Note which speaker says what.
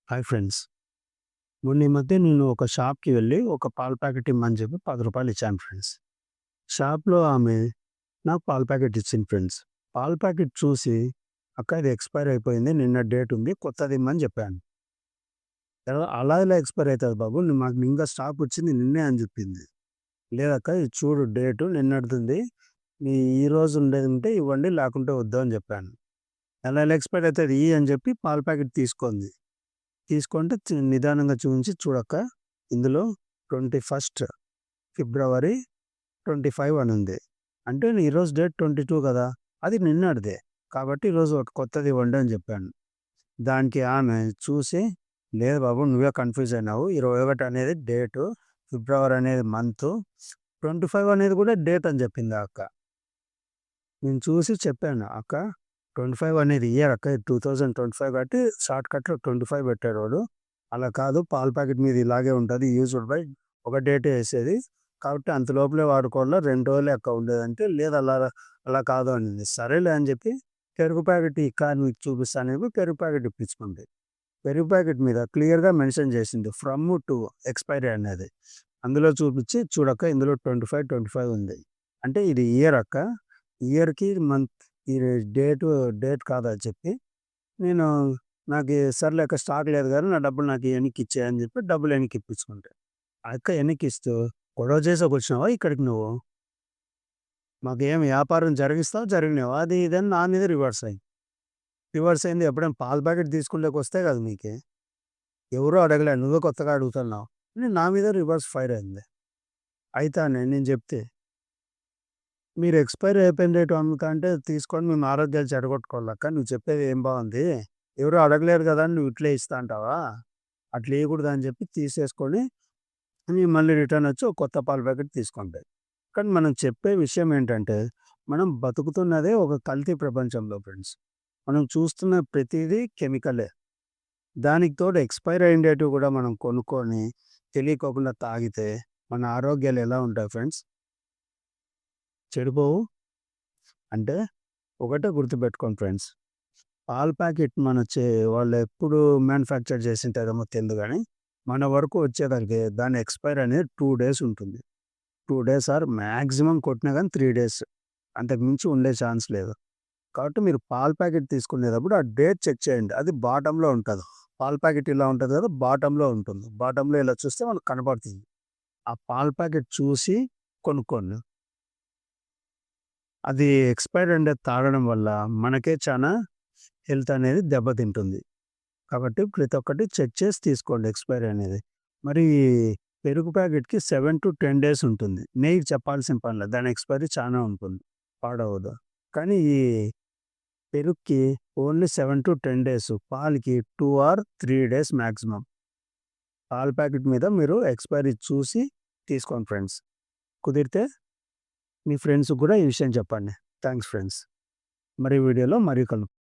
Speaker 1: Hi friends. మొన్న ఈ మధ్య నేను ఒక షాప్‌కి వెళ్ళి ఒక పాల ప్యాకెట్ ఇమ్మని చెప్పి రూ. 10 ఇచ్చాను ఫ్రెండ్స్. షాప్‌లో ఆమె నాకు పాల ప్యాకెట్ ఇచ్చింది ఫ్రెండ్స్. పాల ప్యాకెట్ చూసి, "అక్క ఇది ఎక్స్‌పైర్ అయిపోయింది. నిన్న డేట్ ఉంది. కొత్తది ఇమ్మని" చెప్పాను. "అలా ఎలా ఎక్స్‌పైర్ అయితది బాబు? మాకు ఇంకా స్టాక్ వచ్చింది నిన్నే" అని చెప్పింది. "లేదక్క ఇది చూడు డేటు నిన్నటిదుంది. ఈరోజు ఉండేది ఉంటే ఇవ్వండి లేకుంటే వద్దు" అని చెప్పాను. ఎలా ఎక్స్‌పైర్ అయితది ఇయ్యి అని చెప్పి పాల ప్యాకెట్ తీసుకుంది. తీసుకుంటే నిదానంగా చూయించి, "చూడక్క ఇందులో 21 ఫిబ్రవరి 25 అని ఉంది. అంటే ఈరోజు డేట్ 22 కదా! అది నిన్నటిదే. కాబట్టి ఈరోజు ఒకటి కొత్తది ఇవ్వండి" అని చెప్పాను. దానికి ఆమె చూసి, "లేదు బాబు నువ్వే కన్‌ఫ్యూజ్ అయినావు. 21 అనేది డేటు, ఫిబ్రవరి అనేది మంతు, 25 అనేది కూడా డేట్" అని చెప్పింది ఆ అక్క. నేను చూసి చెప్పాను, "అక్క 25 అనేది ఇయర్ అక్క. ఇది 2025 కాబట్టి షార్ట్‌కట్‌లో 25 పెట్టాడు వాడు. అలా కాదు పాల ప్యాకెట్ మీద ఇలాగే ఉంటది. యూజ్డ్ బై ఒక డేటే యేసేది. కాబట్టి అంత లోపలే వాడుకోవాలా 2 రోజులే అక్క ఉండేదంటే" "లేదు అలా కాదు" అనింది. సరేలే అని చెప్పి పెరుగు ప్యాకెట్ ఇక్క నీకు చూపిస్తా అని చెప్పి పెరుగు ప్యాకెట్ ఇప్పించుకుంది. పెరుగు ప్యాకెట్ మీద క్లియర్‌గా మెన్షన్ చేసింది ఫ్రమ్ టు ఎక్స్‌పైరీ అనేది. అందులో చూపించి, "చూడక్క ఇందులో 25, 25 ఉంది. అంటే ఇది ఇయర్ అక్క. ఇయర్‌కి మంత్ ఇది డేట్ కాదని" చెప్పి నేను సర్లే అక్క స్టాక్ లేదు గానీ నా డబ్బులు నాకు ఎనక్కి ఇచ్చేయి అని చెప్పి డబ్బులు ఎనక్కి ఇప్పించుకుంటా. ఆ అక్క ఎనక్కిస్తూ, "గొడవ చేసేకొచ్చినావా ఇక్కడికి నువ్వు? మాకేం వ్యాపారం జరిగిస్తావా జరిగినావా? అది ఇది" అని నా మీద రివర్స్ అయింది. రివర్స్ అయింది ఎప్పుడైనా పాల ప్యాకెట్ తీసుకుండేకొస్తే కదా మీకి. ఎవరు అడగలే నువ్వే కొత్తగా అడుగుతున్నావు అని నా మీద రివర్స్ ఫైర్ అయింది. అయితే నేను చెప్తే, "మీరు ఎక్స్‌పైరీ అయిపోయిన డేట్ అమ్ముతా అంటే తీసుకొని మేము ఆరోగ్యాలు చెడగొట్టుకోవాలక్క. నువ్వు చెప్పేది ఏం బాగుంది. ఎవరు అడగలేరు కదా అని నువ్వు ఇట్లే ఇస్తా అంటావా? అట్లా ఇయకూడదు" అని చెప్పి తీసేసుకొని నేను మళ్ళీ రిటర్న్ వచ్చి ఒక కొత్త పాల ప్యాకెట్ తీసుకుంటా. కానీ మనం చెప్పే విషయం ఏంటంటే, మనం బతుకుతున్నదే ఒక కల్తీ ప్రపంచంలో ఫ్రెండ్స్. మనం చూస్తున్న ప్రతీదీ కెమికలే. దానికి తోడు ఎక్స్‌పైర్ అయిన డేట్‌వి కూడా మనం కొనుక్కొని తెలియకోకుండా తాగితే మన ఆరోగ్యాలు ఎలా ఉంటాయి ఫ్రెండ్స్? చెడిపోవు. అంటే ఒకటే గుర్తుపెట్టుకోండి ఫ్రెండ్స్. పాల ప్యాకెట్ మన వాళ్ళెప్పుడు మ్యానుఫ్యాక్చర్ చేసింటారేమో తెలీదు గానీ, మన వరకు వచ్చేసరికి దాని ఎక్స్‌పైర్ అనేది 2 డేస్ ఉంటుంది. 2 డేస్ ఆర్ మాక్సిమం కొట్టినా గానీ 3 డేస్. అంతకు మించి ఉండే ఛాన్స్ లేదు. కాబట్టి మీరు పాల ప్యాకెట్ తీసుకునేటప్పుడు ఆ డేట్ చెక్ చేయండి. అది బాటమ్‌లో ఉంటది. పాల ప్యాకెట్ ఇలా ఉంటది కదా! బాటమ్‌లో ఉంటుంది. బాటమ్‌లో ఇలా చూస్తే మనకు కనపడుతుంది. ఆ పాల ప్యాకెట్ చూసి కొనుక్కోండి. అది ఎక్స్‌పైర్డ్ అనేది తాగడం వల్ల మనకే చానా హెల్త్ అనేది దెబ్బతింటుంది. కాబట్టి ప్రతి ఒక్కటి చెక్ చేసి తీసుకోండి ఎక్స్‌పైరీ అనేది. మరి పెరుగు ప్యాకెట్‌కి 7-10 డేస్ ఉంటుంది. నెయ్యికి చెప్పాల్సిన పని లేదు. దాని ఎక్స్‌పైరీ చానా ఉంటుంది. పాడవదు. కానీ ఈ పెరుగుకి ఓన్లీ 7-10 డేస్. పాలకి 2 ఆర్ 3 డేస్ మాక్సిమం. పాల ప్యాకెట్ మీద మీరు ఎక్స్‌పైరీ చూసి తీసుకోండి ఫ్రెండ్స్. కుదిరితే మీ ఫ్రెండ్స్‌కి కూడా ఈ విషయం చెప్పండి. Thanks friends. మరి వీడియోలో మరీ కలుద్దాం.